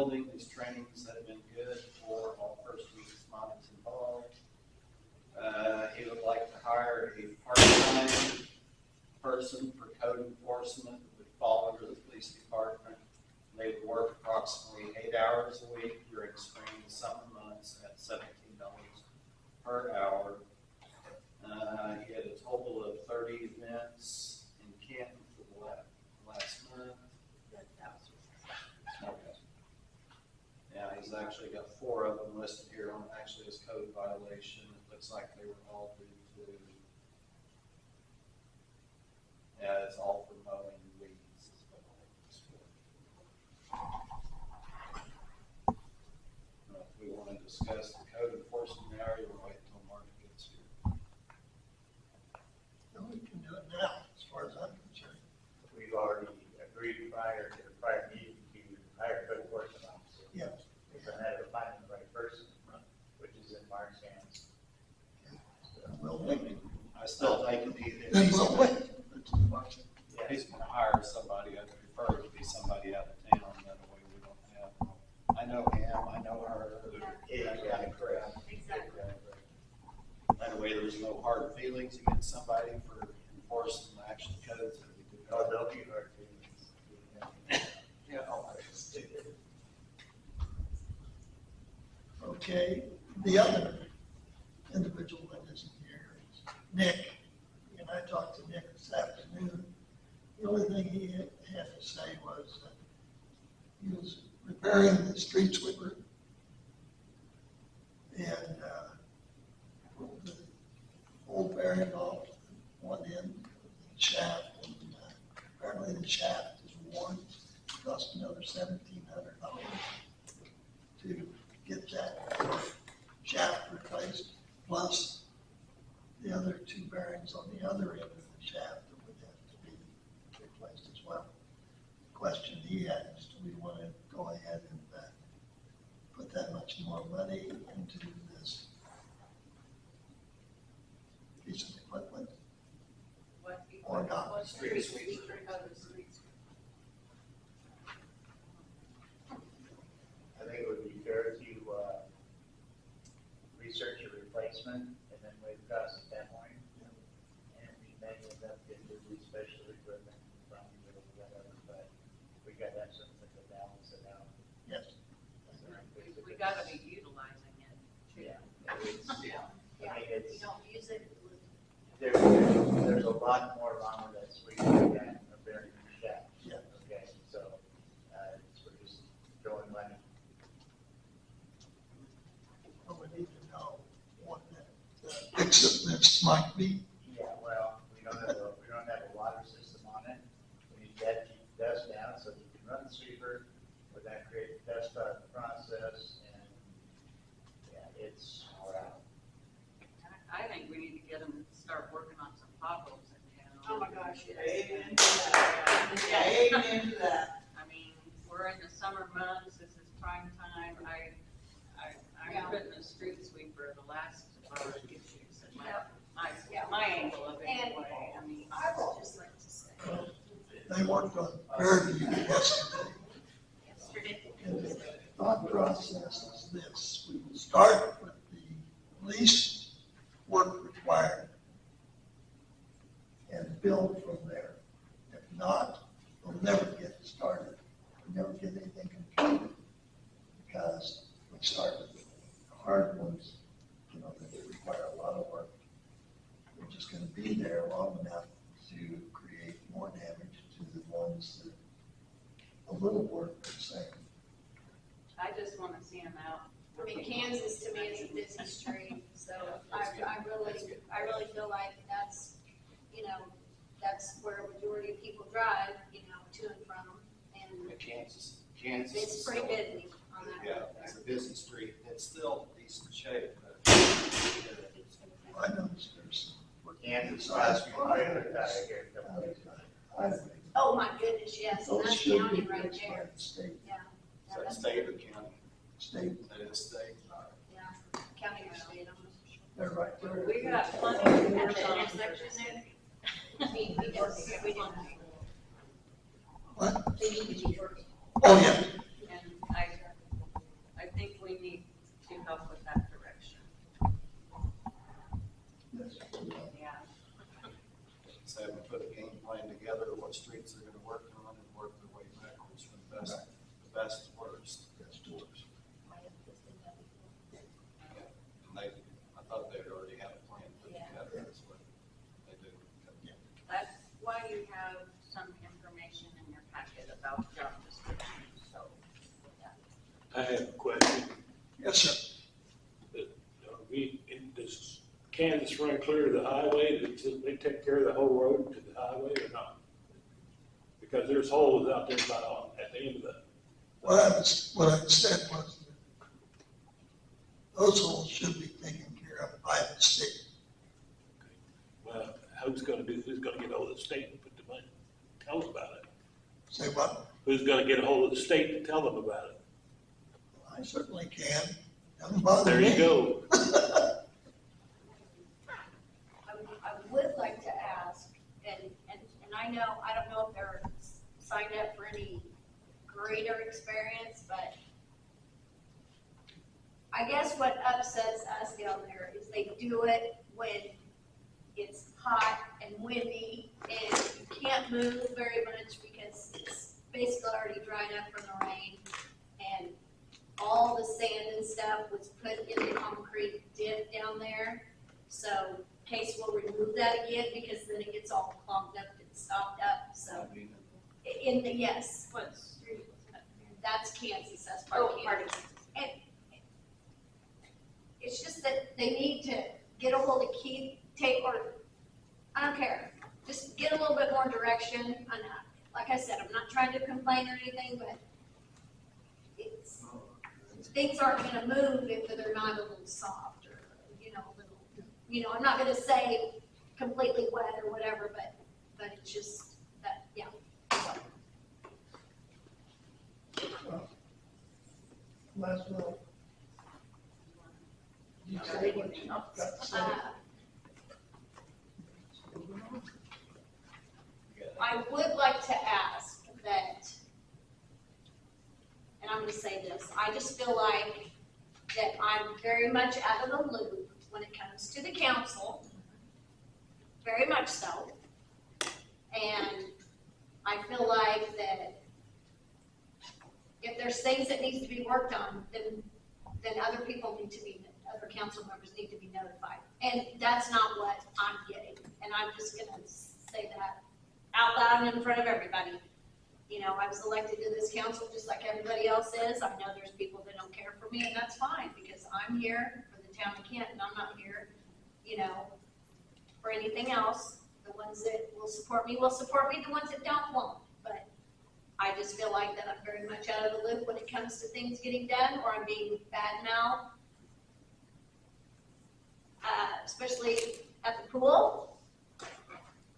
building. These trainings have been good for all first responders involved. He would like to hire a part-time person for code enforcement that would fall under the police department. They would work approximately 8 hours a week during spring and summer months at $17 per hour. He had a total of 30 events in Canton for the last month. Okay. Yeah, he's actually got 4 of them listed here on actually his code violation. It looks like they were all due to, yeah, it's all for mowing weeds. If we want to discuss the code enforcement area, we'll wait until Mark gets here. No, we can do it now, as far as I'm concerned. We've already agreed prior to the prior meeting to hire a code enforcement officer. Yeah. We've been ahead of finding the right person, which is in Mark's hands. So we'll wait. I still think Then we'll wait. if he's going to hire somebody, I'd prefer it to be somebody out of town. That way we don't have, I know him, I know her. Yeah, correct. Exactly. That way there's no hard feelings against somebody for enforcing the action codes that we do. Oh, there'll be hard feelings. Yeah. Okay, the other individual that isn't here is Nick, and I talked to Nick this afternoon. The only thing he had to say was that he was repairing the street sweeper, and the old bearing off one end of the shaft, and apparently the shaft is worn. It cost another $1,700 to get that shaft replaced, plus the other 2 bearings on the other end of the shaft that would have to be replaced as well. The question he had is, do we want to go ahead and put that much more money into this piece of equipment? Or not? Street sweeper. I think it would be fair to research a replacement and then waive costs at that point. And we may end up getting the special equipment from you or whatever, but we got to have something to balance it out. Yes. We gotta be utilizing it. Yeah. Yeah. I mean, We don't use it. there's a lot more wrong with that sweeper than a bearing shaft. Yeah. Okay, so we're just throwing money. But we need to know what the exit list might be. Yeah, well, we don't have a water system on it. We need that to keep dust down so you can run the sweeper without creating dust out of the process. And yeah, it's I think we need to get them to start working on some potholes in town. Oh my gosh, yes. Amen to that. Yeah, amen to that. I mean, we're in the summer months, this is prime time, I'm putting a street sweeper the last of our issues in my angle of it anyway, I mean. I would just like to say, They worked on Fairview yesterday. And the thought process is this: we will start with the least work required and build from there. If not, we'll never get started. We'll never get anything completed because we start with the hard ones, that require a lot of work. We're just going to be there long enough to create more damage to the ones that a little work the same. I just wanna see them out. I mean, Kansas to me is a busy street, so I really feel like that's, that's where a majority of people drive, to and from. And Kansas. it's pretty busy on that Yeah, road it's there. a busy street. It's still decent shape, but I noticed there's some. Kansas last week, trailer tire here a couple weeks ago. Oh my goodness, yes, and Those that's should county be right fixed by there. the state. Yeah. is that state or county? State, That is state. Yeah, county or state, they're right there. We got plenty of At work the on intersection there? We didn't. What? They need to be working. Oh, yeah. And I without job description, so. I have a question. Yes, sir. Does Kansas run clear of the highway? Do they take care of the whole road to the highway or not? Because there's holes out there at the end of the. What I said was that those holes should be taken care of by the state. Well, who's gonna get hold of the state and put the money? Tell them about it. Say what? Who's gonna get a hold of the state and tell them about it? I certainly can. Doesn't bother There me. you go. I would like to ask, and I know, I don't know if they're signed up for any greater experience, but I guess what upsets us down there is they do it when it's hot and windy and you can't move very much because it's basically already dried up from the rain. And all the sand and stuff was put in the concrete dip down there. So Case will remove that again because then it gets all clumped up and stopped up, so. Yes, What street was that? that's Kansas, that's part of Oh, part Kansas. of And it's just that they need to get a hold of Keith, or, I don't care, just get a little bit more direction. And like I said, I'm not trying to complain or anything, but things aren't gonna move if they're not a little soft or, I'm not gonna say completely wet or whatever, but it's just that, yeah. Last one. You say what you got to say. I would like to ask that, and I'm gonna say this, I just feel like that I'm very much out of the loop when it comes to the council, very much so. And I feel like that if there's things that needs to be worked on, then other council members need to be notified. And that's not what I'm getting. And I'm just gonna say that out loud in front of everybody. I was elected to this council just like everybody else is. I know there's people that don't care for me, and that's fine, because I'm here for the town of Canton. I'm not here, for anything else. The ones that will support me will support me, the ones that don't won't. But I just feel like that I'm very much out of the loop when it comes to things getting done, or I'm being bad-mouthed. Especially at the pool.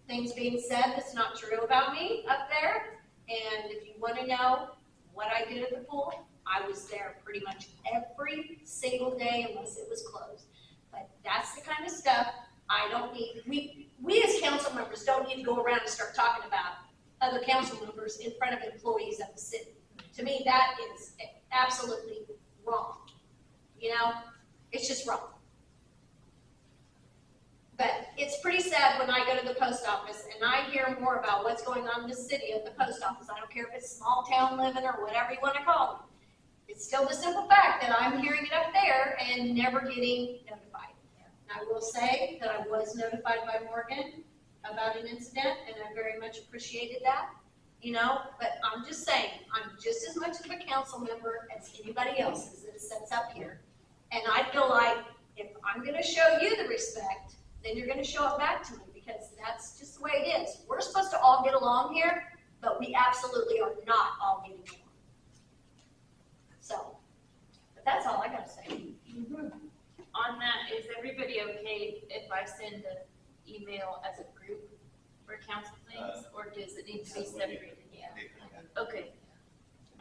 Things being said that's not true about me up there. And if you want to know what I did at the pool, I was there pretty much every single day unless it was closed. But that's the kind of stuff I don't need. We as council members don't need to go around and start talking about other council members in front of employees of the city. To me, that is absolutely wrong. It's just wrong. But it's pretty sad when I go to the post office and I hear more about what's going on in the city at the post office. I don't care if it's small town living or whatever you want to call it. It's still the simple fact that I'm hearing it up there and never getting notified. And I will say that I was notified by Morgan about an incident, and I very much appreciated that. But I'm just saying, I'm just as much of a council member as anybody else is that sits up here. And I feel like if I'm going to show you the respect, then you're going to show it back to me, because that's just the way it is. We're supposed to all get along here, but we absolutely are not all getting along. So, but that's all I got to say. On that, is everybody okay if I send an email as a group for council things, or does it need to be separated? Yeah. Okay.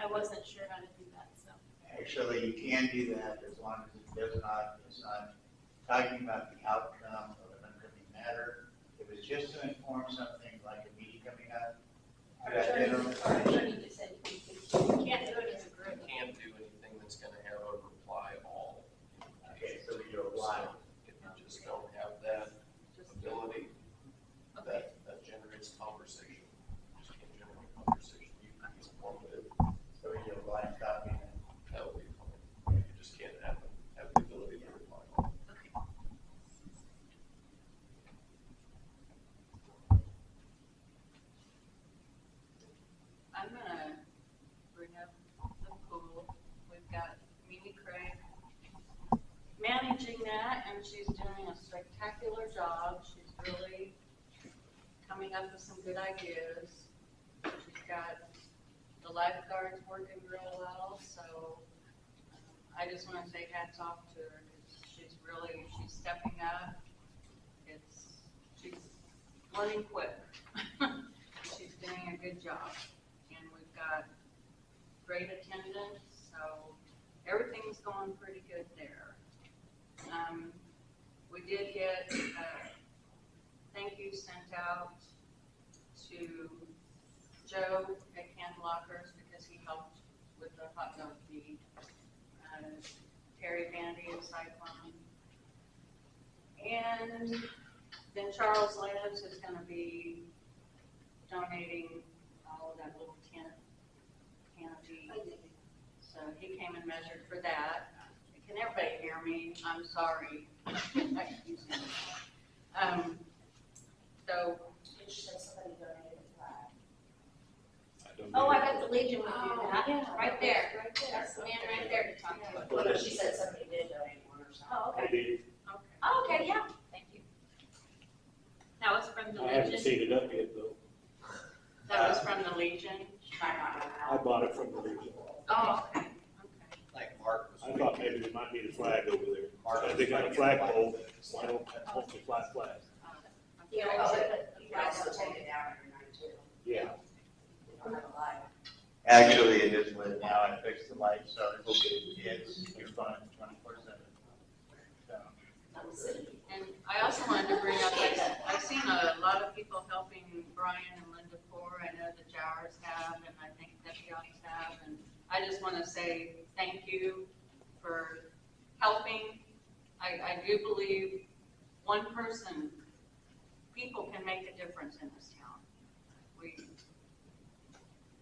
I wasn't sure how to do that, so. Actually, you can do that as long as it's not talking about the outcome of an upcoming matter. It was just to inform something like a meeting coming up. Our attorney just said we Can't do it as a You group. can't do anything that's gonna have a reply all. Okay, so you apply. So if you just don't have that ability, Okay. that generates conversation. You just can't generate conversation. You can be informative, So you apply and copy. that would be fine. You just can't have the ability to reply all. Okay. I'm gonna coming up with some good ideas. She's got the lifeguards working real well, so I just want to say hats off to her. She's stepping up. She's learning quick. She's doing a good job. And we've got great attendance, so everything's going pretty good there. We did get a thank you sent out to Joe at Canton Lockers because he helped with the hot dog feed. Terry Bandy of Cyclone. And then Charles Lives is going to be donating all of that little canopy. So he came and measured for that. Can everybody hear me? I'm sorry. So. You said somebody donated a flag. Oh, I bet the Legion would do that. yeah. Right there. Right there. That's the man right there to talk to. Well, she said somebody did donate one or something. Oh, I okay. did. Okay. Oh, okay, yeah. Thank you. That was from the I haven't Legion. seen it up yet though. That was from the Legion. I bought it from the Legion. Oh, okay. Okay. Like Mark was. I thought maybe they might need a flag over there. Mark They got a was flagpole, why don't they hold the flag? Yeah, Oh, but you guys will take it down every night too. Yeah. You don't have a light. Actually, it is lit now. I fixed the light, so it's fun 24/7. So, And I also wanted to bring up, I've seen a lot of people helping Brian and Linda Poor. I know the Jowers have, and I think the Youngs have. And I just want to say thank you for helping. I do believe one person, people can make a difference in this town.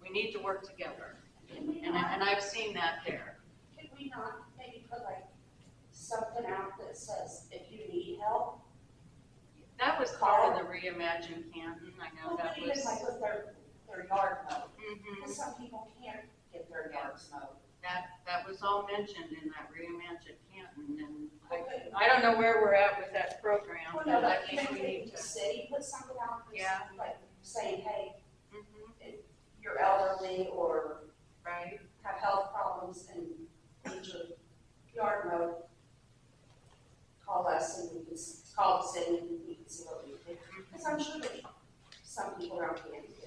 We need to work together. And I've seen that there. Could we not maybe put like something out that says if you need help? That was part of the Reimagine Canton. I know that Even was. like with their yard mowed, Mhm. because some people can't get their yards mowed. That was all mentioned in that Reimagine Canton, and I don't know where we're at with that program, Well, but no, I but think even we if need the to. city put something out, Yeah. like saying, hey, Mhm. you're elderly or Right, have health problems and need your yard mowed, call us and we can call the city and we can see what we can do. Because I'm sure that some people around Canton do.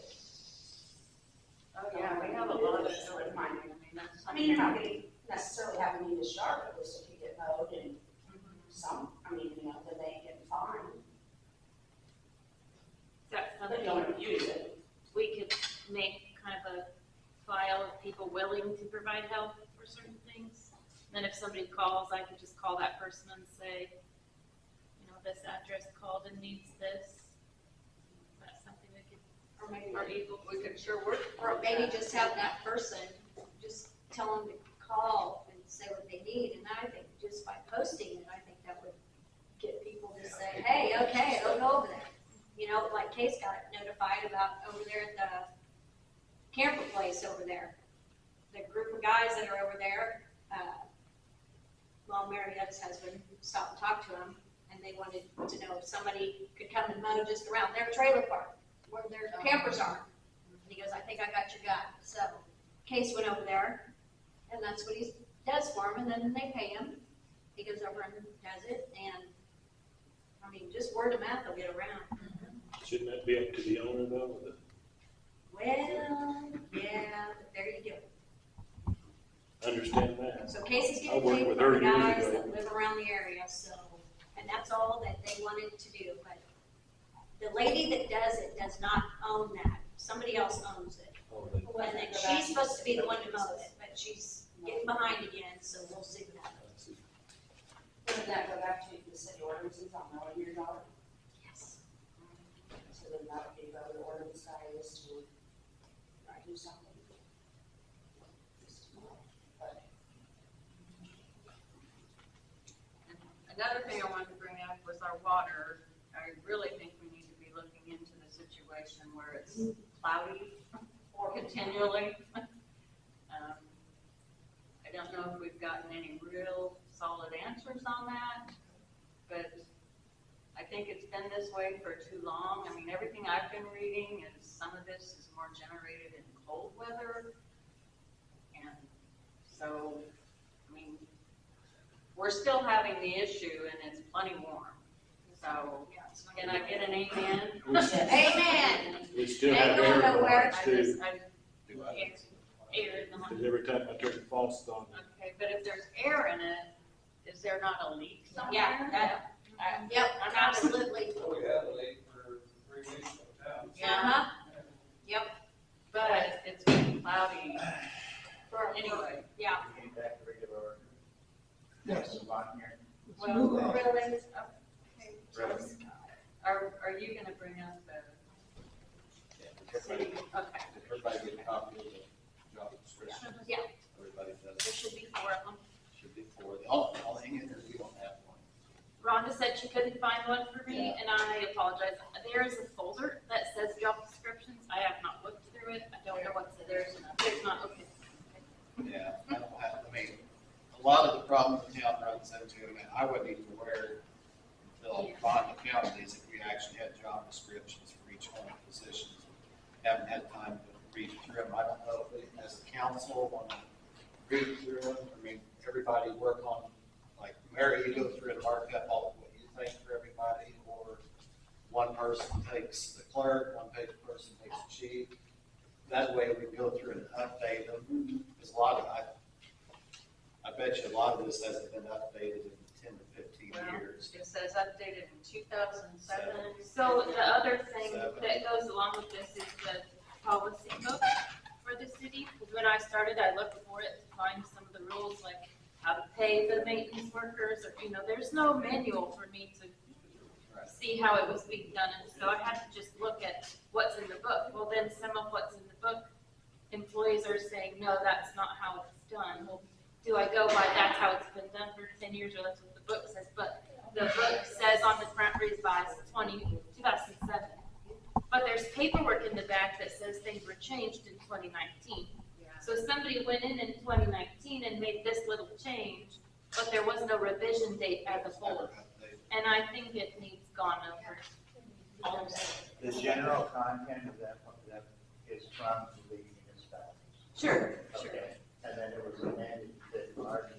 oh yeah, we have a lot of It's children. mine. That's I mean, you're not going to necessarily have to need a sharp, at least if you get mowed and Mhm. some, I mean, you know, then they get fined, That's but something don't use it. we could make kind of a file of people willing to provide help for certain things. Then if somebody calls, I could just call that person and say, you know, this address called and needs this. That's something we could, Or maybe, Or we could sure work. or maybe just have that person, just tell them to call and say what they need. And I think just by posting it, I think that would get people to say, hey, okay, I'll go over there. You know, like Case got notified about over there at the camper place over there. The group of guys that are over there, Marietta's husband stopped and talked to him, and they wanted to know if somebody could come and mow just around their trailer park, where their campers are. And he goes, I think I got your guy. So Case went over there, and that's what he does for him, and then they pay him. He goes over and does it, and, I mean, just word of mouth will get around. Shouldn't that be up to the owner though? Well, yeah, but there you go. Understand that. So Casey's I getting worked paid with for her the years guys ago. that live around the area, so, and that's all that they wanted to do, but the lady that does it does not own that. Somebody else owns it. Oh, they- And then she's supposed to be the one to mow it, but she's getting behind again, so we'll see what happens. Wouldn't that go back to the city ordinances on mowing your yard? Yes. So then that would be the ordinance guy is to do something. But Another thing I wanted to bring up was our water. I really think we need to be looking into the situation where it's cloudy or continually. I don't know if we've gotten any real solid answers on that, but I think it's been this way for too long. I mean, everything I've been reading is some of this is more generated in cold weather. And so, I mean, we're still having the issue and it's plenty warm. So, can I get an amen? Amen. We still Ain't have going air in the nowhere. lines I too, just, I, Air in the because every time I turn the faucet on, okay, but if there's air in it, is there not a leak somewhere? Yeah, Yep, I'm not- absolutely. Oh, we had a leak for 3 weeks in town. Yeah, Yep. but it's been cloudy. Anyway, yeah. We get back to regular. Yes. Move on here. Let's Well, move on. Really? Really? Are you gonna bring up the city? Okay. Everybody get a copy of the job description. Yeah. Everybody There does. should be 4 of them. Should be 4. I'll hang in there, we don't have one. Rhonda said she couldn't find one for me, and I apologize. There is a folder that says job descriptions. I have not looked through it. I don't know what's in there. There's not, okay. Yeah, I don't have, I mean, a lot of the problem the town runs into, and I wouldn't even aware until Bond counties, if we actually had job descriptions for each one of the positions. Haven't had time to read through them. I don't know if we, as a council, want to read through them. I mean, everybody work on, like, Mary, you go through and mark up all of what you think for everybody, or one person takes the clerk, one person takes the chief. That way we go through and update them. There's a lot of, I bet you a lot of this hasn't been updated in 10 to 15 Well, years. it says updated in 2007. So the other thing that goes along with this is the policy book for the city. Because when I started, I looked for it to find some of the rules, like how to pay the maintenance workers, or, there's no manual for me to see how it was being done. And so I had to just look at what's in the book. Well, then some of what's in the book, employees are saying, no, that's not how it's done. Well, do I go by that's how it's been done for 10 years, or that's what the book says? But the book says on the front, revised 2007. But there's paperwork in the back that says things were changed in 2019. So somebody went in 2019 and made this little change, but there was no revision date as a whole. And I think it needs gone over. The general content of that is from the municipalities. Sure, Okay, and then it was amended that margin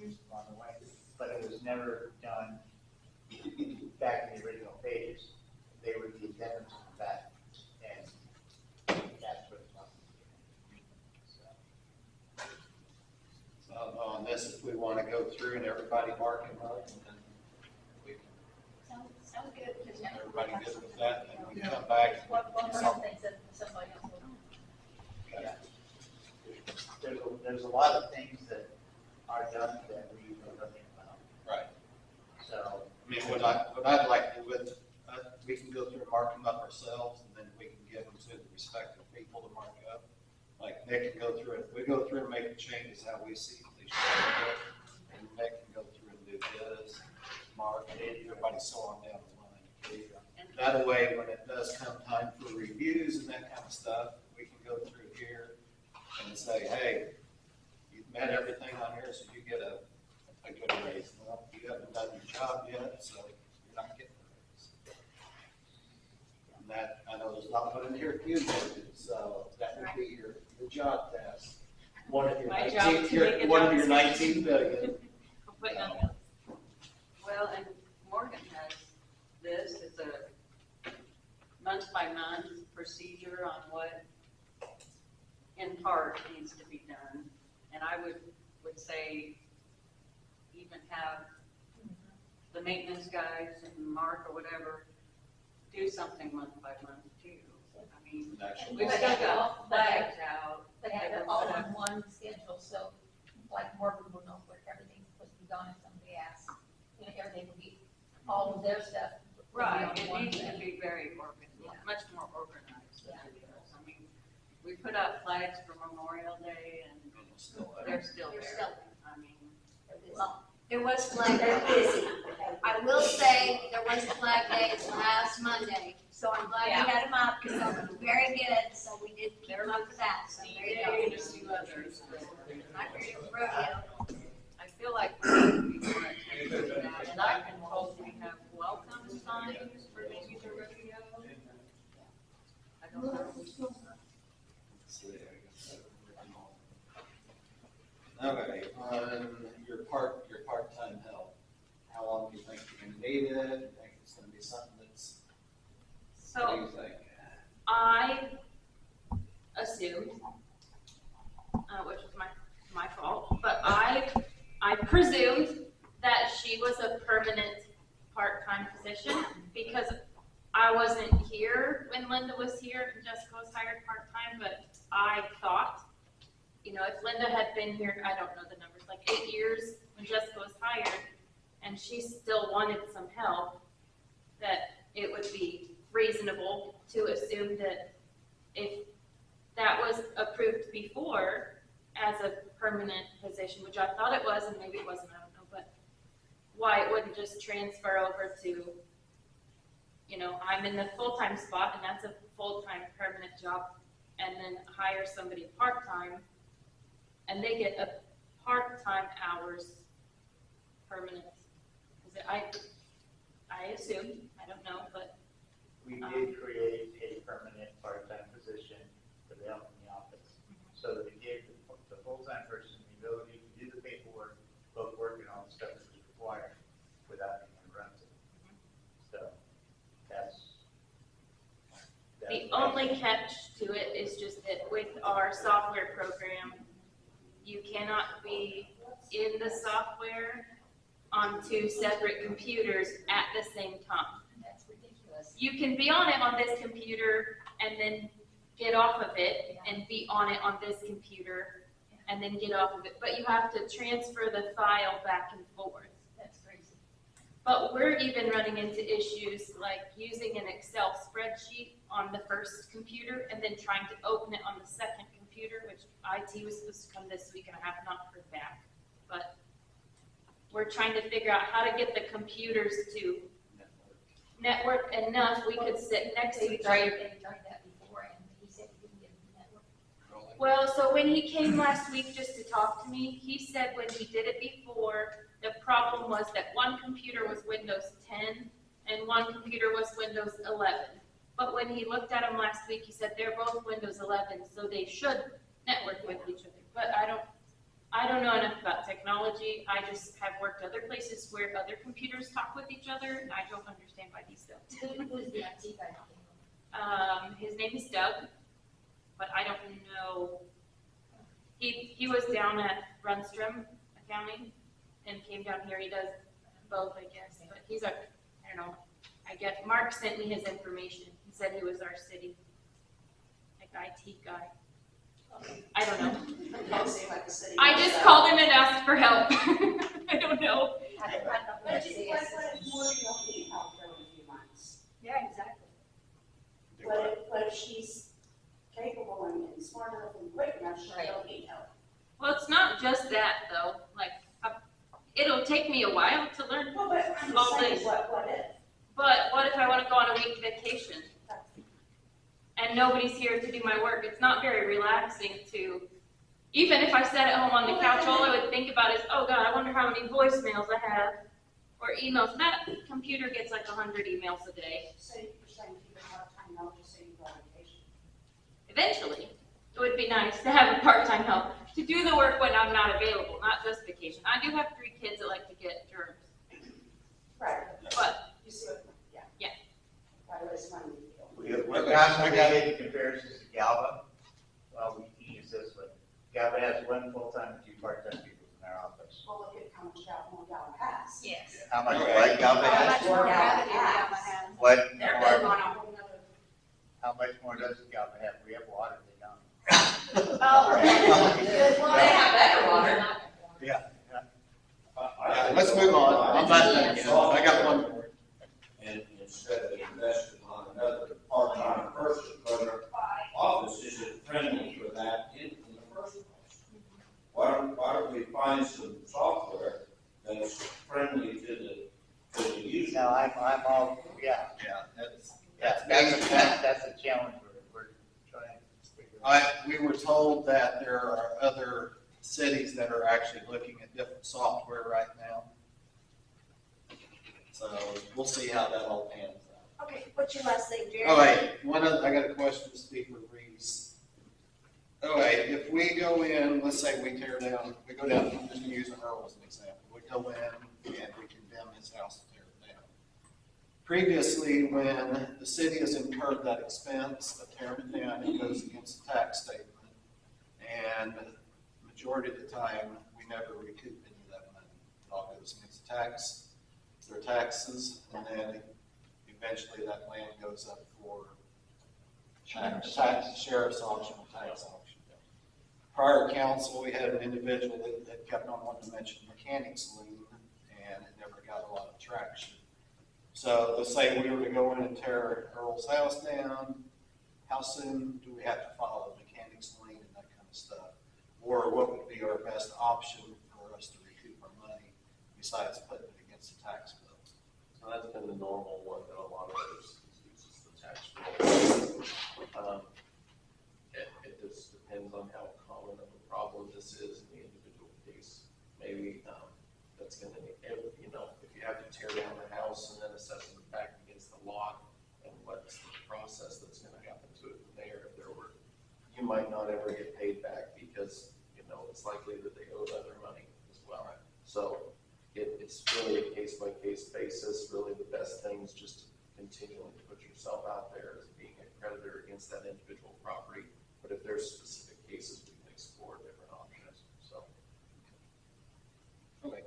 is on the way, but it was never done back in the original pages. They were the addendums in the back, and that's what it's on. So on this, if we want to go through and everybody mark them up, and then we can, Sounds good. everybody good with that, and we can come back. Yeah. There's a lot of things that are done that we know nothing about. Right. So, I mean, what I'd like to do with, we can go through and mark them up ourselves, and then we can give them to the respective people to mark up. Like Nick can go through it, we go through and make the changes how we see they should be, and Nick can go through and do his, mark, and everybody so on down the line. That way, when it does come time for reviews and that kind of stuff, we can go through here and say, hey, you've met everything on here, so you get a good raise. Well, you haven't done your job yet, so you're not getting a raise. And that, I know there's not put in here accumulated, so that would be your job task. One of your My job 19, to make a one job of your description. 19 billion. I'll put nothing else. Well, and Morgan has this, it's a month-by-month procedure on what, in part, needs to be done. And I would say even have the maintenance guys and Mark or whatever do something month-by-month too. I mean, Actually, we've still got flags out. They have it all on one schedule, so like Morgan will know where everything's supposed to be done if somebody asks. Everything will be, all of their stuff. will be Right, on it one needs to thing. be very organized, much more organized than it is. I mean, we put out flags for Memorial Day and they're still They're there. still I mean, Well, there was flag day busy. I will say, there was a flag day last Monday, so I'm glad we had them up, because that was very good, so we did keep them up for that, so there you CJ and go. a few others. I heard it was rodeo. I feel like we need to be more attentive to that, and I've been told we have welcome signs on your part-time help? How long do you think you're gonna need it? Do you think it's gonna be something that's, what do So you think? I assumed, which was my fault, but I presumed that she was a permanent part-time position because I wasn't here when Linda was here and Jessica was hired part-time, but I thought, you know, if Linda had been here, I don't know the numbers, like 8 years when Jessica was hired, and she still wanted some help, that it would be reasonable to assume that if that was approved before as a permanent position, which I thought it was, and maybe it wasn't, I don't know, but why it wouldn't just transfer over to, you know, I'm in the full-time spot, and that's a full-time permanent job, and then hire somebody part-time, and they get a part-time hours permanent. I assume, I don't know, but We did create a permanent part-time position for the help in the office. So that it gave the full-time person the ability to do the paperwork, book work and all the stuff that was required without being interrupted. So that's. the only catch to it is just that with our software program, you cannot be in the software on 2 separate computers at the same time. That's ridiculous. You can be on it on this computer and then get off of it and be on it on this computer and then get off of it. But you have to transfer the file back and forth. That's crazy. But we're even running into issues like using an Excel spreadsheet on the first computer and then trying to open it on the second computer, which IT was supposed to come this week and I have not heard back. But we're trying to figure out how to get the computers to network enough we could sit next to They each tried, other. they tried that before, and he said he didn't get the network. Well, so when he came last week just to talk to me, he said when he did it before, the problem was that one computer was Windows 10 and one computer was Windows 11. But when he looked at them last week, he said they're both Windows 11, so they should network with each other. But I don't know enough about technology. I just have worked other places where other computers talk with each other, and I don't understand why these don't. Who's the IT guy? His name is Doug, but I don't know. He was down at Runstrom Accounting and came down here. He does both, I guess. But he's I don't know. I get Mark sent me his information. He said he was our city IT guy. I don't know. Don't seem like the city. I just called him and asked for help. I don't know. I don't know. But what if Morgan don't need help for a few months? Yeah, exactly. What if she's capable and smart enough and quick enough, she don't need help? Well, it's not just that though. Like, it'll take me a while to learn. Well, but I'm Small just saying, things. what if? But what if I want to go on a week vacation and nobody's here to do my work? It's not very relaxing to, even if I sat at home on the couch, all I would think about is, oh God, I wonder how many voicemails I have or emails. That computer gets like 100 emails a day. So you're saying keep a part-time help just so you go on vacation? Eventually, it would be nice to have a part-time help to do the work when I'm not available, not just vacation. I do have 3 kids that like to get germs, Right. but You see what, yeah. Yeah. That was funny. What Johnson did in comparison to Galva, well, we can use this one. Galva has 1 full-time and 2 part-time people in their office. Well, look at how much more Galvin has. Yes. How much what Galva How has? much more revenue Galva has? What, They're more- big on a whole nother. how much more does Galva have? We have water, they don't. Oh, well, they have better water. Let's move on. I'm not done yet. I got one more. And instead of investing on another part-time person, because our office isn't friendly for that in the first place. Why don't we find some software that's friendly to the user? No, I'm all, yeah, that's a challenge we're trying to figure out. We were told that there are other cities that are actually looking at different software right now. So we'll see how that all pans out. Okay, what's your last name, Jerry? Oh, wait, I got a question to Speaker Reeves. Okay, if we go in, let's say we tear down, we go down, I'm just gonna use Earl as an example. We go in and we condemn his house and tear it down. Previously, when the city has incurred that expense of tearing it down, it goes against the tax statement. And majority of the time, we never recoup any of that money. It all goes against their taxes, and then eventually that land goes up for sheriff's auction, tax auction. Prior council, we had an individual that kept on wanting to mention mechanics lien, and it never got a lot of traction. So let's say we were to go in and tear Earl's house down, how soon do we have to file a mechanics lien and that kind of stuff? Or what would be our best option for us to recoup our money besides putting it against the tax bill? So that's been the normal one that a lot of others use, is the tax bill. It just depends on how common of a problem this is in the individual case. Maybe that's going to, you know, if you have to tear down the house and then assess it back against the lot, and what's the process that's going to happen to it from there. If there were, you might not ever get paid back because, you know, it's likely that they owed other money as well. Right. So it's really a case-by-case basis. Really the best thing is just to continually put yourself out there as being a creditor against that individual property. But if there's specific cases, we can explore different options, so. Okay.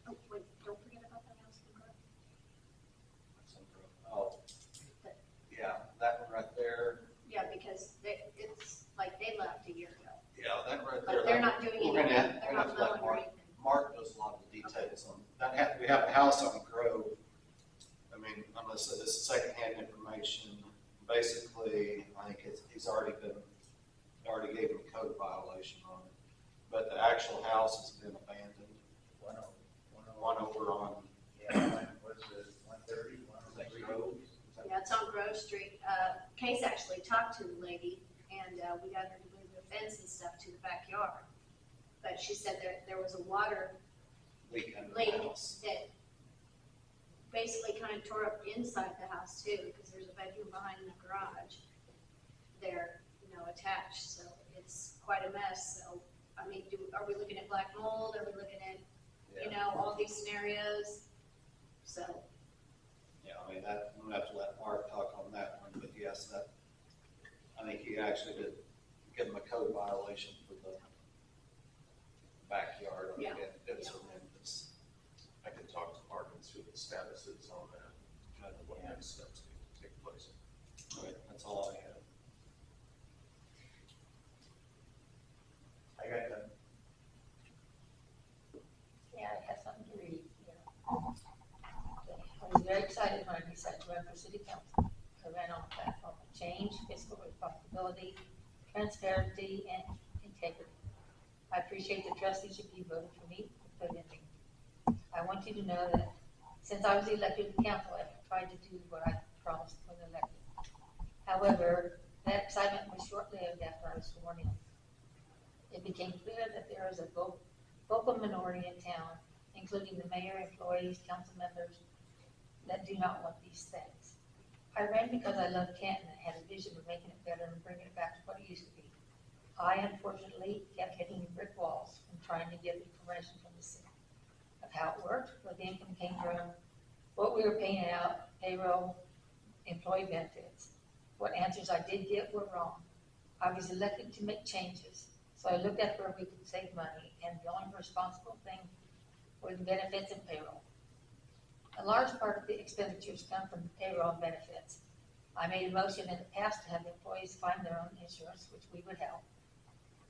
Oh, wait, don't forget about that house in Grove. Oh, yeah, that one right there. Yeah, because it's like they left a year ago, Yeah, that right there. but they're not doing We're anything, gonna they're have not to let mowing or Mark, anything. Mark knows a lot of the details on that. We have a house on Grove. I mean, unless this is secondhand information, basically, I think he's already gave him a code violation on it. But the actual house has been abandoned. One over on, What's it, 130, 130? Grove. Yeah, it's on Grove Street. Case actually talked to the lady, and we got her to move the fence and stuff to the backyard. But she said there was a water Leak under leak the house. that basically kind of tore up inside the house too, because there's a bedroom behind the garage there, you know, attached. So it's quite a mess. So, I mean, are we looking at black mold? Are we looking at, you know, all these scenarios? So. Yeah, I mean, I'm gonna have to let Mark talk on that one, but yes, I think he actually did give him a code violation for the backyard. I mean, Yeah. it's Yeah. horrendous. I could talk to Mark and see what the status is on that, kind of what next steps need to take place. All right, that's all I have. I got them. Yeah, I have something to read here. I was very excited when I decided to run for city council. I ran on a platform of change, fiscal responsibility, transparency, and integrity. I appreciate the trust each of you voted for me and put in me. I want you to know that since I was elected to council, I've tried to do what I promised when elected. However, that excitement was short-lived after I was sworn in. It became clear that there is a vocal minority in town, including the mayor, employees, council members, that do not want these things. I ran because I love Canton and had a vision of making it better and bringing it back to what it used to be. I unfortunately kept hitting brick walls and trying to get information from the city of how it worked, where the income came from, what we were paying out, payroll, employee benefits. What answers I did get were wrong. I was elected to make changes, so I looked at where we could save money, and the only responsible thing were the benefits and payroll. A large part of the expenditures come from the payroll and benefits. I made a motion in the past to have employees find their own insurance, which we would help.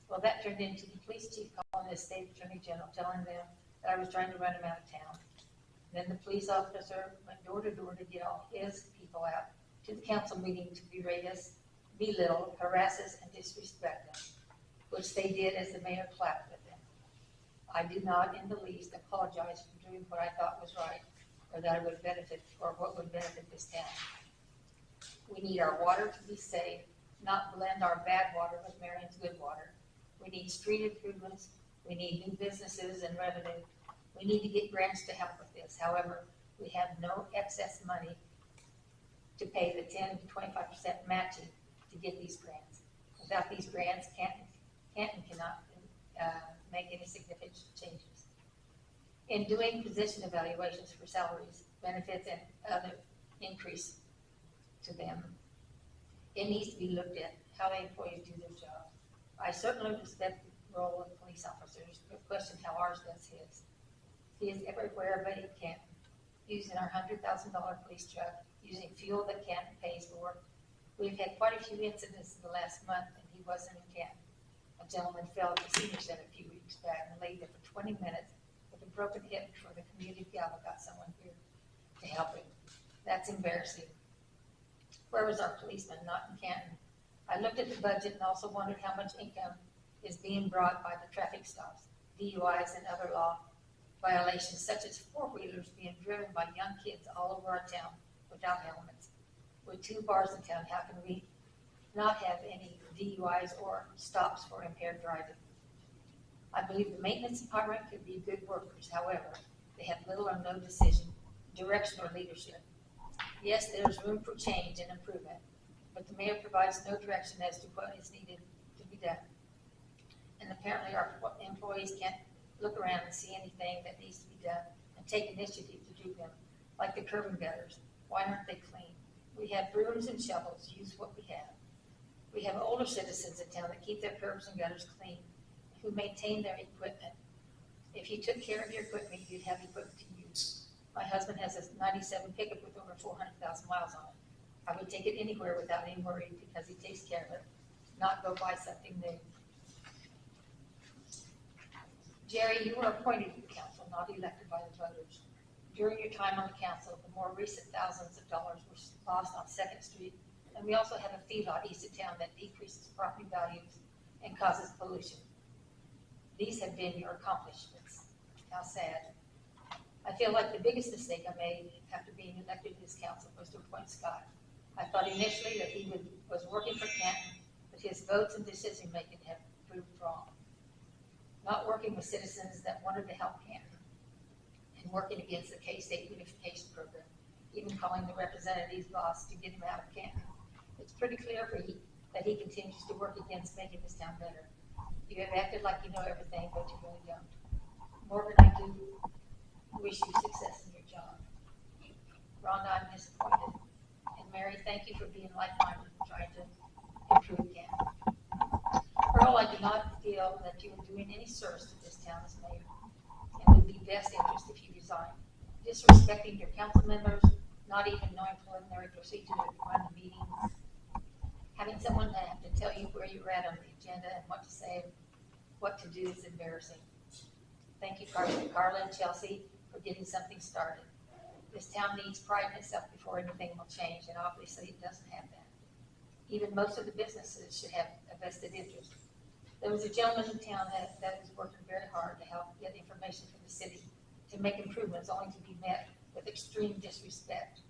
Well, that turned into the police chief calling the state attorney general, telling them that I was trying to run them out of town. Then the police officer went door to door to get all his people out to the council meeting to berate us, belittle, harass us, and disrespect us, which they did as the mayor clapped with them. I do not in the least apologize for doing what I thought was right, or that I would benefit, or what would benefit this town. We need our water to be safe, not blend our bad water with Marion's good water. We need street improvements. We need new businesses and revenue. We need to get grants to help with this. However, we have no excess money to pay the 10 to 25% matching to get these grants. Without these grants, Canton Canton cannot make any significant changes. In doing position evaluations for salaries, benefits, and other increase to them, it needs to be looked at how the employees do their job. I certainly respect the role of police officers, but question how ours does his. He is everywhere but in Canton, using our $100,000 police truck, using fuel that Canton pays for. We've had quite a few incidents in the last month, and he wasn't in Canton. A gentleman fell at the senior center a few weeks back and laid there for 20 minutes with a broken hip before the community gavel got someone here to help him. That's embarrassing. Where was our policeman? Not in Canton. I looked at the budget and also wondered how much income is being brought by the traffic stops, DUIs, and other law violations, such as four-wheelers being driven by young kids all over our town without helmets. With 2 bars in town, how can we not have any DUIs or stops for impaired driving? I believe the maintenance department could be good workers. However, they have little or no decision, direction, or leadership. Yes, there's room for change and improvement, but the mayor provides no direction as to what is needed to be done. And apparently our employees can't look around and see anything that needs to be done and take initiative to do them, like the curb and gutters. Why aren't they clean? We have brooms and shovels. Use what we have. We have older citizens in town that keep their curbs and gutters clean, who maintain their equipment. If you took care of your equipment, you'd have equipment to use. My husband has a 97 pickup with over 400,000 miles on it. I would take it anywhere without any worry because he takes care of it, not go buy something new. Jerry, you were appointed to the council, not elected by the voters. During your time on the council, the more recent thousands of dollars were lost on 2nd Street, and we also have a feedlot east of town that decreases property values and causes pollution. These have been your accomplishments. How sad. I feel like the biggest mistake I made after being elected to this council was to appoint Scott. I thought initially that he was working for Canton, but his votes and decision-making have proved wrong. Not working with citizens that wanted to help Canton, and working against the K-State unification program, even calling the representative's boss to get him out of Canton. It's pretty clear that he continues to work against making this town better. You have acted like you know everything, but you really don't. Morgan, I do wish you success in your job. Rhonda, I'm disappointed. And Mary, thank you for being like-minded and trying to improve Canton. Earl, I do not feel that you are doing any service to this town as mayor, and would be best interest if you resign. Disrespecting your council members, not even knowing preliminary procedure to run the meetings, having someone that have to tell you where you're at on the agenda and what to say, what to do is embarrassing. Thank you, Carla and Chelsea, for getting something started. This town needs pride in itself before anything will change, and obviously it doesn't have that. Even most of the businesses should have a vested interest. There was a gentleman in town that was working very hard to help get information from the city to make improvements, only to be met with extreme disrespect.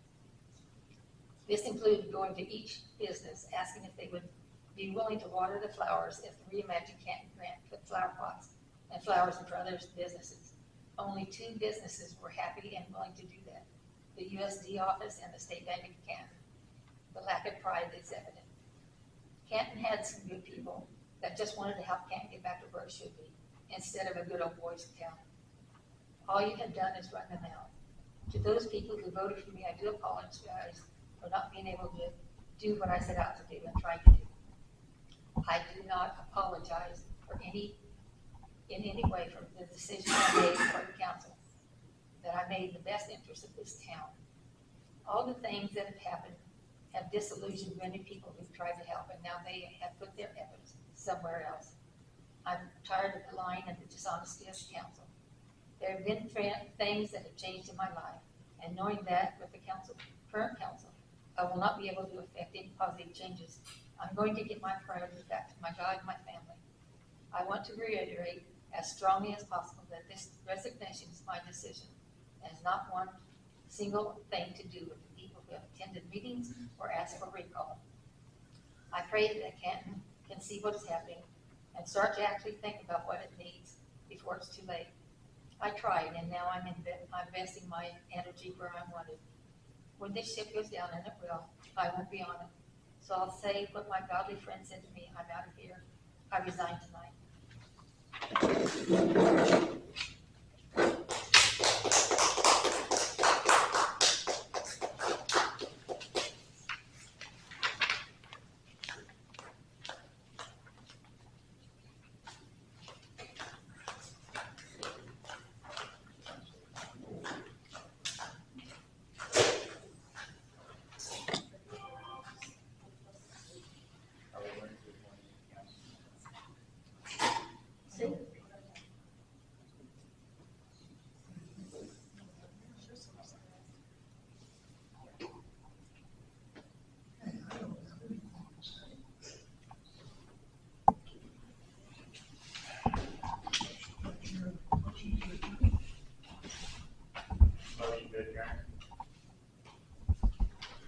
This included going to each business, asking if they would be willing to water the flowers if the Reimagine Canton grant put flower pots and flowers in front of their businesses. Only 2 businesses were happy and willing to do that: the USD office and the State Bank of Canton. The lack of pride is evident. Canton had some good people that just wanted to help Canton get back to where it should be, instead of a good old boys town. All you have done is run them out. To those people who voted for me, I do apologize for not being able to do what I set out to do and tried to do. I do not apologize in any way for the decision I made for the council, that I made in the best interest of this town. All the things that have happened have disillusioned many people who've tried to help, and now they have put their efforts somewhere else. I'm tired of the lying and the dishonesty of the council. There have been things that have changed in my life, and knowing that with the current council, I will not be able to affect any positive changes. I'm going to get my priorities back to my God and my family. I want to reiterate as strongly as possible that this resignation is my decision. It has not one single thing to do with the people who have attended meetings or asked for recall. I pray that Canton can see what is happening and start to actually think about what it needs before it's too late. I tried, and now I'm investing my energy where I wanted. When this ship goes down, and it will, I won't be on it. So I'll say what my godly friend said to me: I'm out of here. I resign tonight. Are we going to one council? See? Hey, I don't have anything to say. But your motion to adjourn. Motion to adjourn.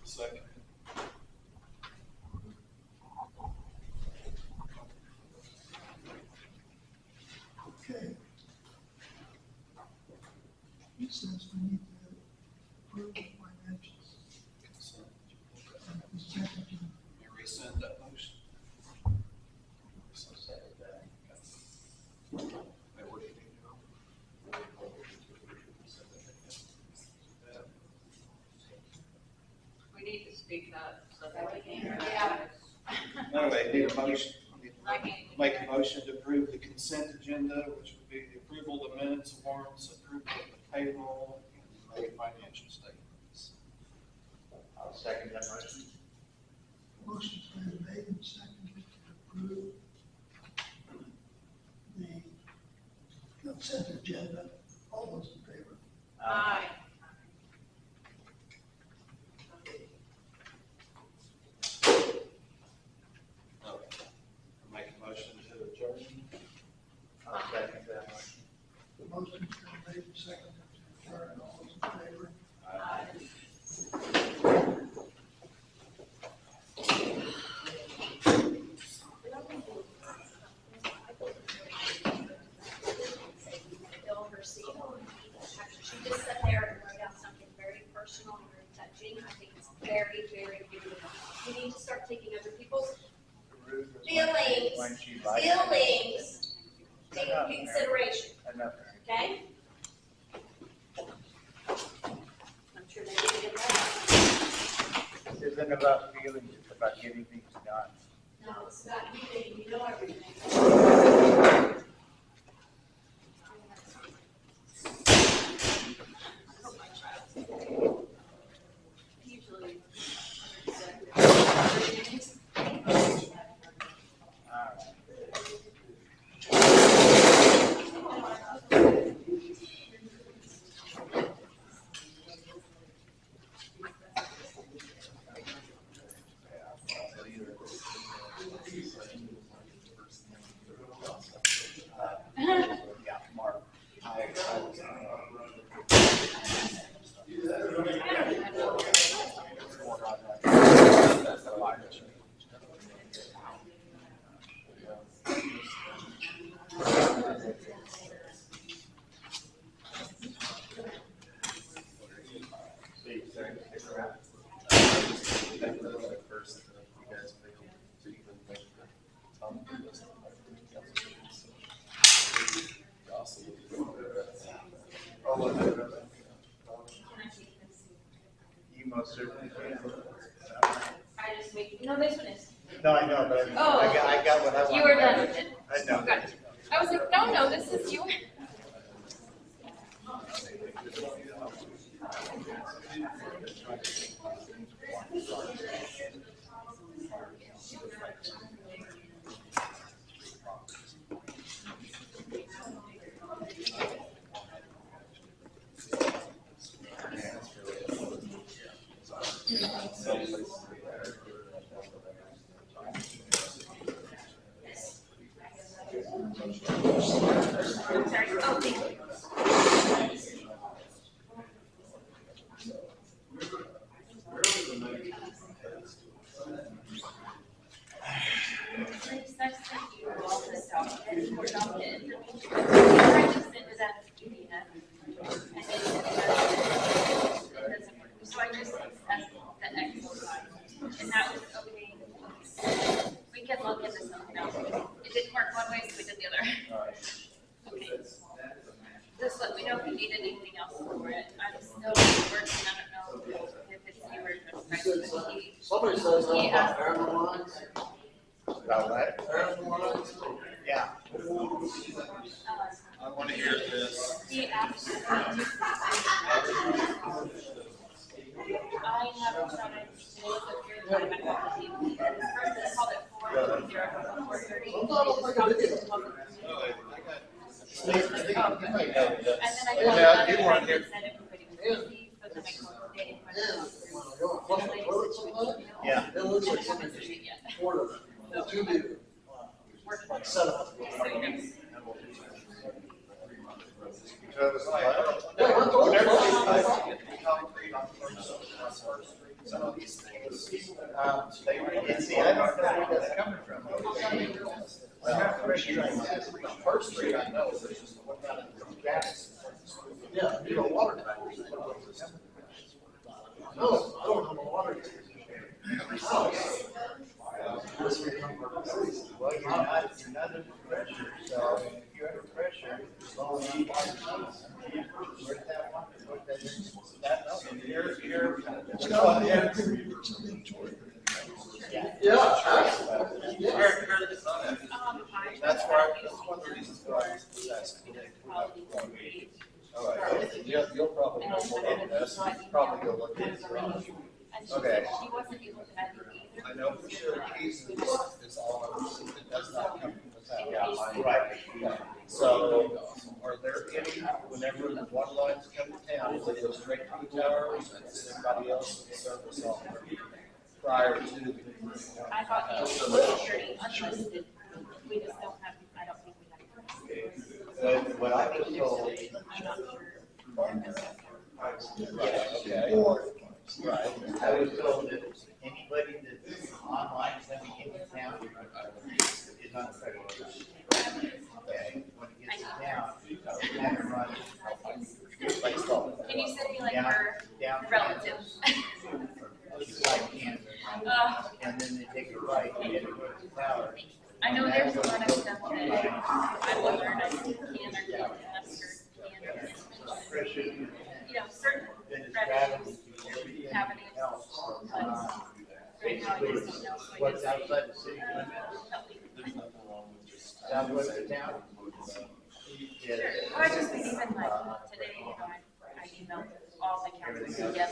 Second. Okay. It says we need to approve the financials. And consent agenda. You rescind that motion? Hey, what do you need to do? We need to speak up so that we can hear Yeah. that. No, they need a motion. I can't. Make a motion to approve the consent agenda, which would be the approval of the minutes, warrants, approval of the payroll, and the financial statements. I'll second that motion. Motion's been made and seconded to approve the consent agenda. All those in favor? Aye. Make a motion to adjourn. I'll second that motion. Motion's been made and seconded to adjourn. All those in favor? Aye. Fill her seat. After she just sat there and wrote down something very personal and very touching, I think it's very, very beautiful. We need to start taking other people's Ruth was feelings, when she liked it. into consideration, Enough. okay? I'm sure they did it well. This isn't about feelings, it's about getting things done. No, it's about you, you know everything. Usually. All right. Yeah, Mark. I was, See, sir, it's a wrap. That was the first that you guys failed to even make the top of the list. Awesome. You most certainly can. I just make, no, this one is, No, I know, but Oh. I got what I wanted. you were done with it. I know. Got it. I was like, no, this is yours. I'm sorry. Oh, thank you. Nice to meet you all this document, or document information. I just sent it out to you, and it doesn't work. So I just asked the Excel file, and that was okay. We can look into something else. It did just let me know if you need anything else for it. I'm still working, I don't know if it's you or just Chris, but Somebody says that Yeah. about airlines. About what? Airlines. Yeah. I want to hear this. he asked me to do I haven't tried today, but you're kind of a couple of people. First I called at 4:30. Sometimes I don't think I did it. And then I called Yeah, you another weren't time here. and said everybody was busy, but then I called today and Yeah, found out. when I go and flush the toilet sometimes, Yeah. it looks like I haven't something seen it yet. poured of it. 2 liter. Like 7 ounces. So it was like, Yeah, we're told. whenever they concrete on First Street, some of these things, And see, I don't know where that's coming from. Well, not First Street, First Street, I know, there's just, what about in gas? Yeah, you know, water tankers. No, I don't have a water tank. House. This would come from the city. well, you're not under pressure, so if you're under pressure, it's all on water. Where's that one? It's got to be it's an inventory. Yeah, absolutely. Yeah. That's one of the reasons why I was asking. All right, you'll probably know more about this, probably go look at it. And she Okay. said she wasn't able to have it either. I know for sure Keys is all, it does not come from the town. Right. So, are there any, whenever the water lines come to town, do they go straight to the towers and does everybody else service off prior to the? I thought it was pretty unlisted. We just don't have, I don't think we have. What I was told, I'm not sure. Okay. Or, Right. I was told that anybody that's online coming into town is on pressure. Okay, when it gets to town, they have to run Based on. Can you send me like down, her down. relative? Like Canton, and then they take a right, and get to the tower. I know there's a lot of stuff that I wondered, I think can or can't ask her. Pressure, You know, certain then it's revenues, gravity, everything cavities, else. but right now I just don't know, so I What's guess. outside the city limits, southwest of town. Sure, well, I just think even like today, you know, I emailed all the counties together